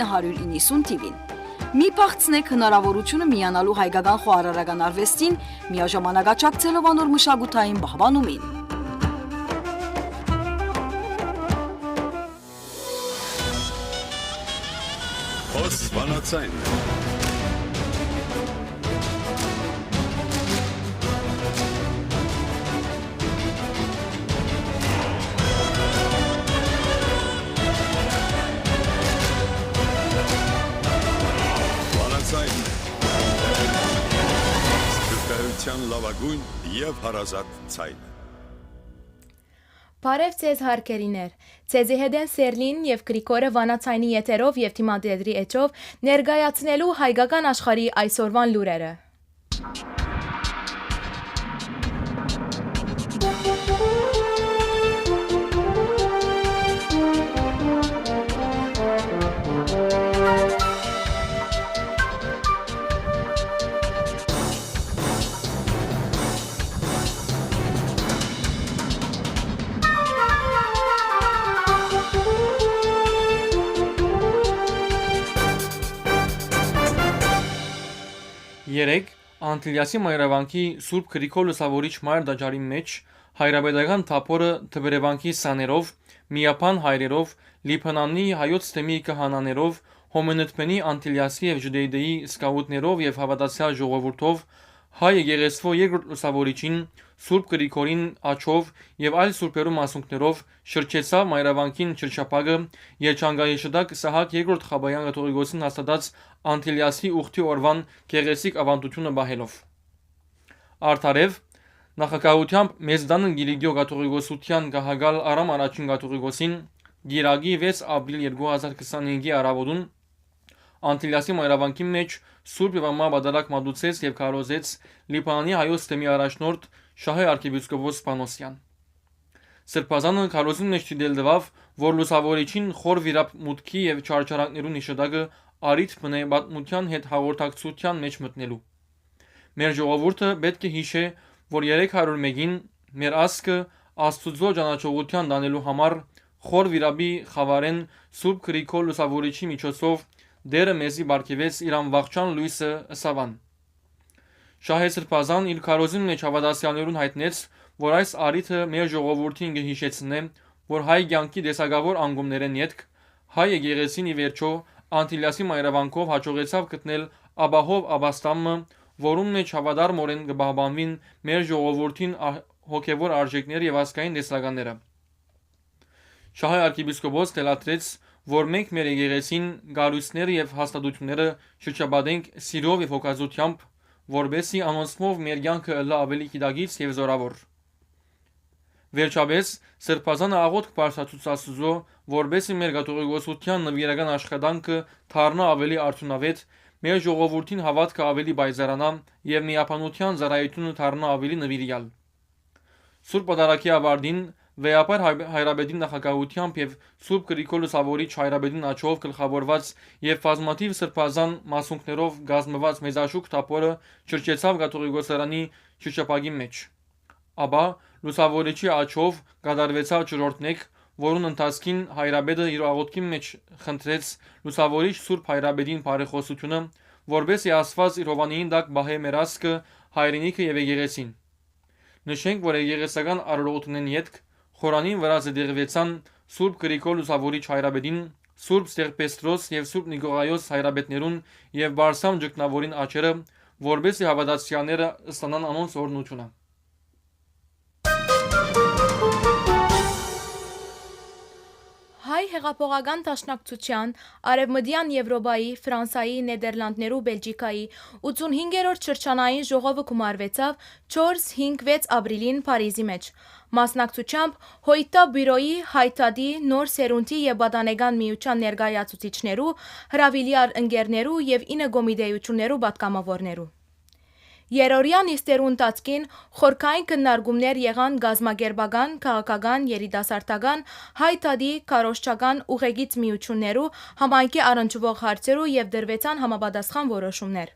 190 TV-ին։ Մի փախցնեք հնարավորությունը միանալու հայկական խոհարարական արվեստին, միաժամանակաչակցելով անոր մշակութային բահբանումին։ Osvanatsain. Vanatsain. Սպերկայության լավագույն եւ հարազատ ցայն։ Բարև ձեզ հարգելիներ, ձեզի հետ են Սերլին և Գրիգորը վանացայնի եթերով և թիմադեդրի էջով ներկայացնելու հայկական աշխարհի այսօրվան լուրերը։ Երեկ Անտիլիասի մայրավանքի Սուրբ Գրիգոր Լուսավորիչ մայր դաջարի մեջ հայրաբեդական թափորը թբերևանքի սաներով, միապան հայրերով, լիբանանի հայոց թեմի կահանաներով, հոմենտմենի Անտիլիասի և Ջուդեյդեի սկաուտներով և հավատացյալ ժողովուրդով, հայ եկեղեցվո երկրորդ լուսավորիչին, Սուրբ Գրիգորին աչով և այլ սուրբերու մասունքներով շրջեցավ մայրավանքին շրջապագը երջանկայի շտակ Սահակ երկրորդ Խաբայան կաթողիկոսին հաստատած Անտիլիասի ուխտի օրվան գեղեցիկ ավանդությունը բահելով։ Արդարև նախագահությամբ Մեծդան Գիրիգիո կաթողիկոսության գահակալ Արամ առաջին կաթողիկոսին Գիրագի 6 ապրիլ 2025-ի առավոտուն Անտիլիասի մայրավանքի մեջ Սուրբ եւ ամա բադարակ մատուցեց եւ քարոզեց Լիբանանի հայոց թեմի առաջնորդ Շահե arczepiskopos Պանոսյան։ Սրբազանը քարոզին մեջ դիտելդվավ, որ լուսավորիչին խոր վիրապ մուտքի եւ չարչարանքներու նշանակը արիթ բնե պատմության հետ հաղորդակցության մեջ մտնելու։ Մեր ժողովուրդը պետք է հիշե, որ 301-ին մեր ասկը Աստծո ճանաչողության դանելու համար խոր վիրաբի խավարեն Սուրբ Գրիգոր Լուսավորիչի միջոցով դերը մեզի բարգեւեց իր անվախճան լույսը ըսավան։ Շահե Սրբազան իր քարոզին մեջ հավատացյալներուն հայտնեց, որ այս արիթը մեր ժողովրդին կհիշեցնե, որ հայ կյանքի դեսագավոր անգումներեն յետք հայ եկեղեցին ի վերջո Անտիլիասի մայրավանքով հաջողեցավ գտնել աբահով աբաստամը, որում մեջ հավադարմորեն կբահբանվին մեր ժողովրդին հոգևոր արժեքներ եւ ազգային դեսականները։ Շահե arczepiskopos դելատրեց, որ մենք մեր եկեղեցին գարույցները եւ հաստատությունները շրջապատենք սիրով եւ հոգազությամբ, որբեսի անոնցմով մեր կյանքը ըլլա ավելի գիտագից եւ զորավոր։ Վերջապես Սրբազանը աղոթք բարձրացուց Աստծո, որբեսի մեր կաթողիկոսության նվիրական աշխատանքը դառնա ավելի արդյունավետ, մեր ժողովրդին հավատքը ավելի բայզարանա եւ միապանության զարայությունը դառնա ավելի նվիրյալ։ Սուրբ Պատարագի ավարտին Վեապար հայրաբեդին նախագահությամբ եւ Սուրբ Գրիգոր Լուսավորիչ հայրաբեդին աչով գլխավորված եւ բազմաթիվ սրբազան մասունքներով գազմված մեծաշուք թափորը շրջեցավ կաթողիկոսարանի շրջապագի մեջ։ Ապա Լուսավորիչի աչով կատարվեցավ ջրորդնեք, որուն ընթացքին հայրաբեդը իր աղոթքի մեջ խնդրեց Լուսավորիչ Սուրբ հայրաբեդին բարեխոսությունը, որբեսի Աստված իր հովանին դակ բահե մեր ասկը, հայրենիքը եւ եկեղեցին։ Նշենք, որ եկեղեցական արարողությունն յետք Խորանին վրա զդեղվեցան Սուրբ Գրիգոր Լուսավորիչ հայրաբեդին, Սուրբ Ստեղպեստրոս եւ Սուրբ Նիկողայոս հայրաբեդներուն եւ Բարսամ Ջգնավորին աչերը, որբեսի հավատացյալները ստանան անոնց օրհնությունը։ Հայ հեղափոխական դաշնակցության Արևմտյան Եվրոպայի, Ֆրանսիայի, Նեդերլանդներու, Բելգիկայի 85-րդ շրջանային ժողովը գումարվեցավ 4-5-6 ապրիլին Փարիզի մեջ։ Մասնակցությամբ Հոյտա բյուրոյի հայտադի նոր սերունդի եւ պատանեկան միության ներկայացուցիչներու, հրավիրյալ ընկերներու եւ 9 կոմիտեություններու պատգամավորներու։ Երորյա նիստերու ընթացքին խորքային քննարկումներ եղան գազագերբական, քաղաքական, երիտասարդական, հայտադի, քարոզչական ուղեգիծ միություններու, համայնքի առնչվող հարցերու եւ դրվեցան համապատասխան որոշումներ։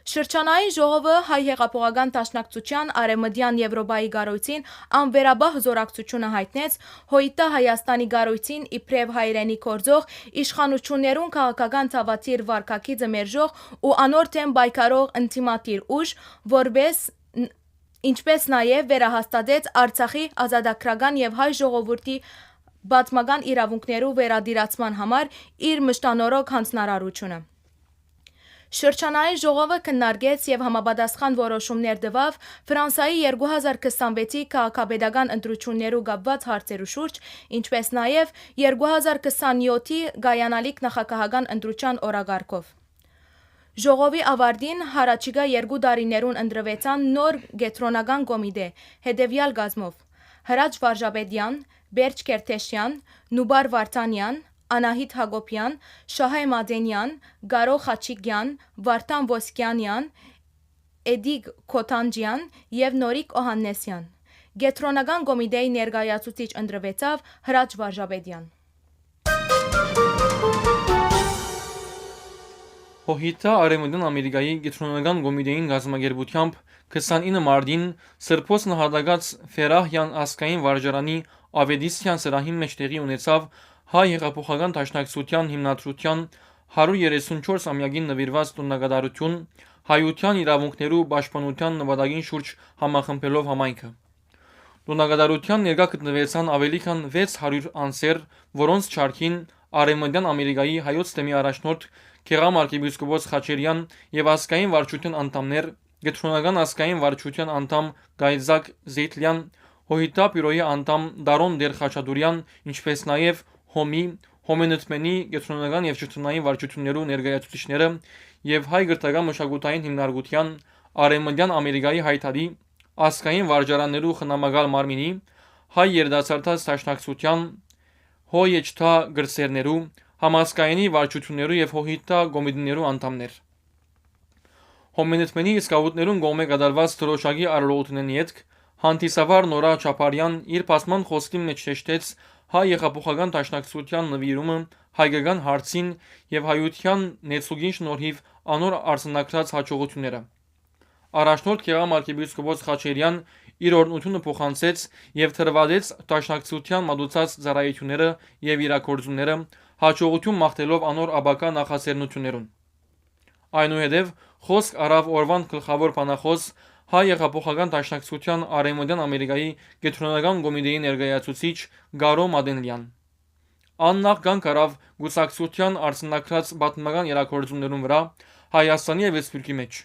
Շրջանային ժողովը հայ հեղափոխական դաշնակցության Արևմտյան Եվրոպայի գարույցին անվերաբահ զորակցությունը հայտնեց Հոյիտա Հայաստանի գարույցին իբրև հայրենի կորձող իշխանություններուն քաղաքական թավաթիր վարկակիցը մերժող ու անոր թեմ բայկարող ինտիմատիր ուժ, ինչպես նաև վերահաստատեց Արցախի ազատագրական եւ հայ ժողովրդի բացմական իրավունքներու վերադիրացման համար իր մշտանորոգ հանձնարարությունը։ Շրջանային ժողովը քննարկեց եւ համապատասխան որոշումներ տվավ Ֆրանսիայի 2026-ի քաղաքապետական ընտրություններու կապված հարցերու շուրջ, ինչպես նաև 2027-ի գայանալիք նախագահական ընտրության օրակարգով։ Ժողովի ավարտին հարաճիգա 2 տարիներուն ընտրվեցան նոր գետրոնական կոմիտե հետևյալ գազմով՝ Հրաչ Վարժապետյան, Բերջ Կերտեշյան, Նուբար Վարդանյան, Անահիտ Հակոբյան, Շահե Մադենյան, Գարո Խաչիկյան, Վարդան Ոսկյանյան, Էդիկ Քոթանջյան եւ Նորիկ Օհաննեսյան։ Գետրոնական կոմիտեի ներկայացուցիչ ընտրվեցավ Հրաչ Վարժապետյան։ Հոհիտա Արևմտյան Ամերիկայի գետրոնական կոմիտեին գազմագերբությամբ 29 մարտին Սրբոց նահատակած Ֆերահյան ասկային վարժարանի Ավետիսյան սրահին մեջ տեղի ունեցավ հայ հեղափոխական դաշնակցության հիմնադրության 134-ամյակին նվիրված տոնակատարություն հայության իրավունքներու պաշտպանության նպատակին շուրջ համախմբելով համայնքը։ Տոնակատարության ներկա գտնվեցան ավելի քան 600 անձեր, որոնց չարքին Արևմտյան Ամերիկայի հայոց թեմի առաջնորդ Գեղամ arczepiskopos Խաչերյան եւ ազգային վարչության անդամներ, գետրոնական ազգային վարչության անդամ Գայզակ Զեյթլյան, Հոհիտա բյուրոյի անդամ Դարոն Դեր Խաչատուրյան, ինչպես նաեւ Հոմի, Հոմենտմենի գետրոնական եւ ճշտոնային վարչություններու ներկայացուցիչները եւ հայ գրթական մշակութային հիմնարկության Արևմտյան Ամերիկայի հայտարարի ազգային վարժարաններու խնամակալ մարմինի հայ երդասարտած դաշնակցության հոյեչթա գրսերներու համասկայանի վարչություններու եւ հոհիտա կոմիտեներու անդամներ։ Հոմենտմենի սկավուտներուն գոմե կատարված դրոշակի արարողությունն յետք Հանդիսավար Նորա Չապարյան իր պասման խոսքի մեջ շեշտեց հայ հեղափոխական դաշնակցության նվիրումը հայկական հարցին եւ հայության ներսուգին շնորհիվ անոր արցնակրած հաջողությունները։ Առաջնորդ Գեղամ arczepiskopos Խաչերյան իր օրհնությունը փոխանցեց եւ թրվադեց դաշնակցության մատուցած ծառայությունները եւ իրակորձումները հաջողություն մաղթելով անոր աբակա նախաձեռնություններուն։ Այնուհետև խոսք արավ օրվան գլխավոր բանախոս հայ հեղափոխական դաշնակցության Արևմտյան Ամերիկայի գետրոնական կոմիտեի ներկայացուցիչ Գարո Մադենլյան։ Աննախ արավ գուսակցության արցնակրած պատմական իրակորձումներուն վրա Հայաստանի եւ Սփյուռքի մեջ։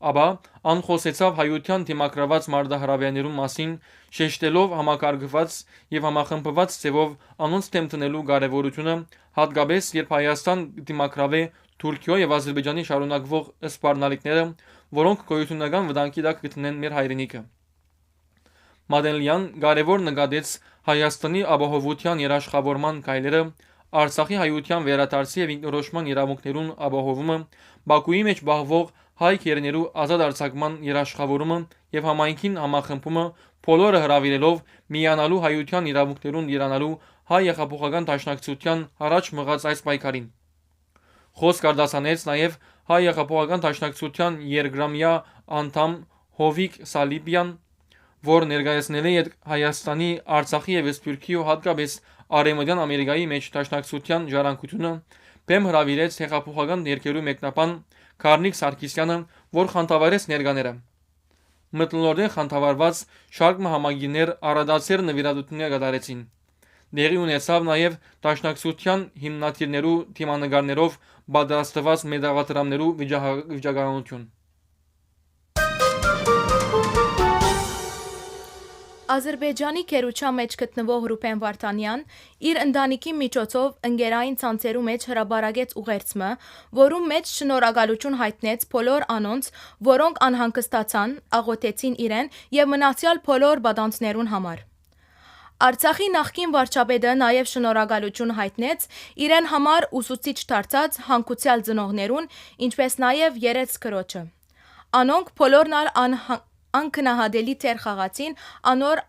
Ապա անխոսեցավ հայության դիմակրաված մարտահրավերներուն մասին, շեշտելով համակարգված եւ համախմբված ձևով անոնց թեմ տնելու կարեւորությունը, հատկապես երբ Հայաստան դիմակրավե Թուրքիո եւ Ադրբեջանի շարունակվող սպառնալիքները, որոնք գոյությունական վտանգի տակ գտնեն մեր հայրենիքը։ Մադենլյան կարևոր նկատեց Հայաստանի ապահովության երաշխավորման գայլերը, Արցախի հայության վերադարձի եւ ինքնորոշման իրավունքներուն ապահովումը, Բաքուի մեջ բախվող հայ քերներու ազատ արձակման երաշխավորումը եւ համայնքին համախմբումը, բոլորը հրավիրելով միանալու հայության իրավունքներուն դիրանալու հայ հեղափոխական դաշնակցության առաջ մղած այս պայքարին։ Խոսք արտասանեց նաեւ հայ հեղափոխական դաշնակցության երկրամյա անդամ Հովիկ Սալիբյան, որ ներկայացնել է Հայաստանի, Արցախի եւ Սփյուռքի ու հատկապես Արևմտյան Ամերիկայի մեջ դաշնակցության ժառանգությունը, բեմ հրավիրեց հեղափոխական երկերու մեկնաբան Կարնիկ Սարգսյանը, որ խանդավառեց ներկաները։ Մտնոլորտեն խանդավառված շարք համագիներ առադասեր նվիրատություններ կատարեցին։ Դերի ունեցավ նաև դաշնակցության հիմնադիրներու թիմանկարներով պատրաստված մեդաղադրամներու վիճակագրություն։ Ադրբեջանի քերուչա մեջ գտնվող Ռուբեն Վարդանյան իր ընտանիքի միջոցով ընկերային ցանցերու մեջ հրաբարագեց ուղերձը, որում մեջ շնորհակալություն հայտնեց բոլոր անոնց, որոնք անհանգստացան, աղոթեցին իրեն եւ մնացյալ բոլոր բադանցներուն համար։ Արցախի նախկին վարչապետը նաև շնորհակալություն հայտնեց իրեն համար ուսուցիչ դարձած հանգուցյալ ծնողներուն, ինչպես նաև երեց քրոջը։ Անոնք բոլորն անկնահատելի թեր խաղացին անոր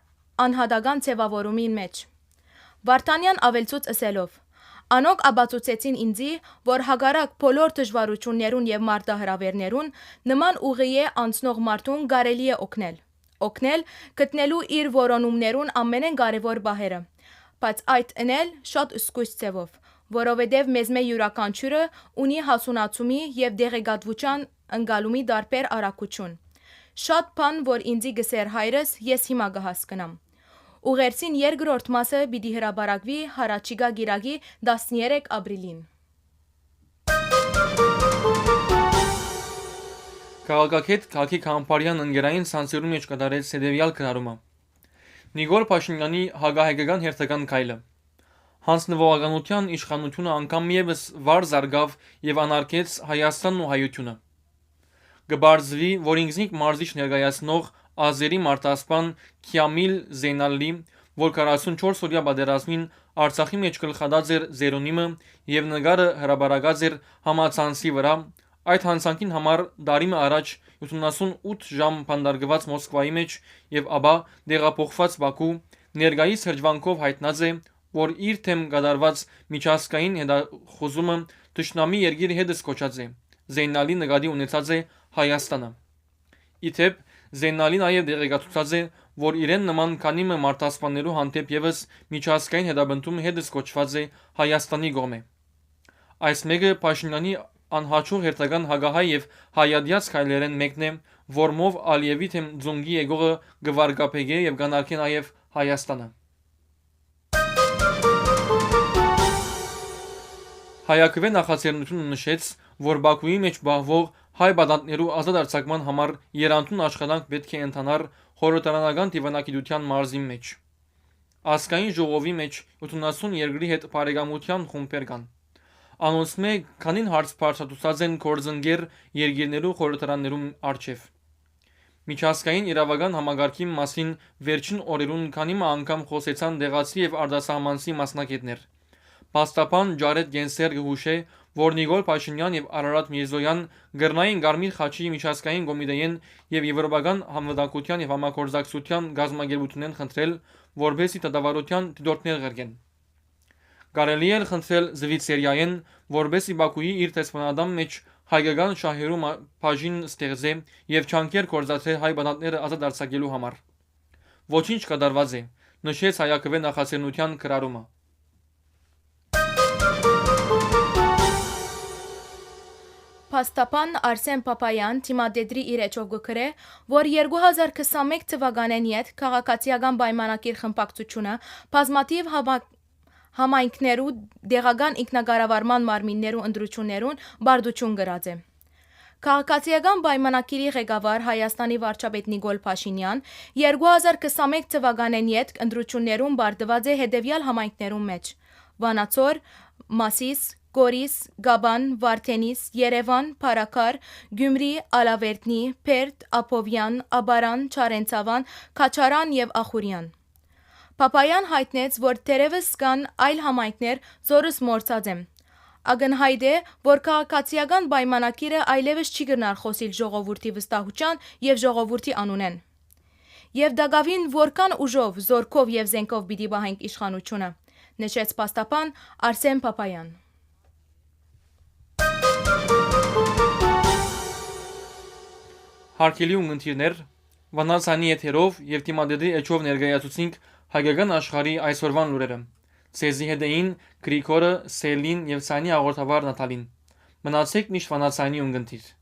անհատական ձևավորումին մեջ։ Վարդանյան ավելցուց ասելով. Անոնք աբացուցեցին ինձի, որ հագարակ բոլոր դժվարություններուն եւ մարտահրավերներուն նման ուղի է անցնող մարդուն կարելի է օգնել։ Օգնել գտնելու իր որոնումներուն ամենեն կարևոր բահերը, բայց այդ ընել շատ սկույս ձևով, որովհետեւ մեզ մե յուրաքանչյուրը ունի հասունացումի եւ դեղեկատվության ընկալումի տարբեր արագություն։ Շատ բան, որ ինձի գսեր հայրս, ես հիմա կհասկնամ։ Ուղերձին երկրորդ մասը պիտի հրաբարակվի հարաճիգա գիրագի 13 ապրիլին։ Քաղաքագետ Քակի Քամփարյան ընկերային սանսերում մեջ կատարեց հետևյալ քննարկումը։ Նիկոլ Փաշինյանի հագահայկական հերթական քայլը։ Հանձնվողականության իշխանությունը անգամ միևս վար զարգավ եւ անարգեց Հայաստանն ու հայությունը։ Գբարձվի, որ ինքնիկ մարզիչ ներկայացնող ազերի մարտասպան Քյամիլ Զեյնալի, որ 44-օրյա պատերազմին Արցախի մեջ գլխադած էր Զերոնիմը եւ նկարը հրաբարակած էր համացանցի վրա, այդ հանցանքին համար դարիմը առաջ 78 ժամ փանդարգված Մոսկվայի մեջ եւ ապա դեղափոխված Բաքու ներկայիս հրճվանքով հայտնած է, որ իր թեմ կատարված միջազգային հետախուզումը ճշնամի երկիրի հետ սկոչած է։ Զեյնալի նկատի ունեցած է Հայաստանը։ Իթեպ Զեյնալին նաև դեղեկացուցած է, որ իրեն նման քանի մարտասպաններու հանդեպ եւս միջազգային հետաբնտում հետ սկոչված է Հայաստանի կողմէ։ Այս մեկը Փաշինյանի անհաջող հերթական հագահայ եւ հայադյաց քայլերեն մեկն է, որմով Ալիևի թեմ ձունգի եկողը գվարգապեգե եւ կանարկե նաև Հայաստանը։ Հայակվե նախաձեռնությունը նշեց, որ Բաքուի մեջ բահվող հայ բադանտներու ազատ արձակման համար երանդուն աշխատանք պետք է ընթանար խորհրդարանական դիվանագիտության մարզի մեջ։ Ասկային ժողովի մեջ 70 երկրի հետ բարեկամության խումբեր կան։ Անոնց մեկ քանին հարց բարձրացած են կորձընկեր երկիրներու խորհրդարաններում արչև։ Միջազգային իրավական համագարկի մասին վերջին օրերուն քանի անգամ խոսեցան դեղացի եւ արտասահմանցի մասնակիցներ։ Պաստապան Ջարեդ Գենսեր գուշե, որ Նիկոլ Փաշինյան եւ Արարատ Միրզոյան գրնային Գարմիր խաչի միջազգային կոմիտեին եւ եվրոպական համանդակության եւ համագործակցության գազագերբությունեն խնդրել, որբեսի դատավարության դիտորդներ ղրկեն։ Կարելի է խնդրել Զվիցերիայեն, որբեսի Բաքուի իր տեսփանադամ մեջ հայկական շահերու բաժին ստեղծե եւ չանկեր կորզացե հայ բանատները ազատ արձակելու համար։ Ոչինչ կատարված է, նշեց հայակվե նախաձեռնության քրարումը։ Պաստապան Արսեն Պապայան թիմադեդրի իր էջով գկրե, որ 2021 թվականեն յետ քաղաքացիական պայմանագիր խմբակցությունը բազմաթիվ համայնքներու դեղական ինքնակառավարման մարմիններու ընտրություններուն բարդություն գրած է։ Քաղաքացիական պայմանագիրի ղեկավար Հայաստանի վարչապետ Նիկոլ Փաշինյան 2021 թվականեն յետ ընտրություններուն բարդված է հետևյալ համայնքներուն մեջ՝ Վանաձոր, Մասիս, Գորիս, Գաբան, Վարդենիս, Երևան, Փարաքար, Գյումրի, Ալավերդնի, Փերտ, Ափովյան, Աբարան, Չարենցավան, Քաչարան եւ Ախուրյան։ Պապայան հայտնեց, որ թերևս կան այլ համայնքներ, զորս մորցած եմ։ Ակնհայտ է, որ քաղաքացիական պայմանագիրը այլևս չի գնար խոսիլ ժողովրդի վստահության եւ ժողովրդի անունեն։ Եվ դակավին որքան ուժով, զորքով եւ զենքով պիտի բահենք իշխանությունը, նշեց պաստապան Արսեն Պապայան։ Հարկելի ունգընտիրներ, վանացանի եթերով եւ թիմադեդի էջով ներկայացուցինք հայկական աշխարհի այսօրվան լուրերը։ Ցեզի հետեին Գրիգորը, Սելին եւ Սանի հաղորդավար Նատալին։ Մնացեք միշտ վանացանի ունգընտիր։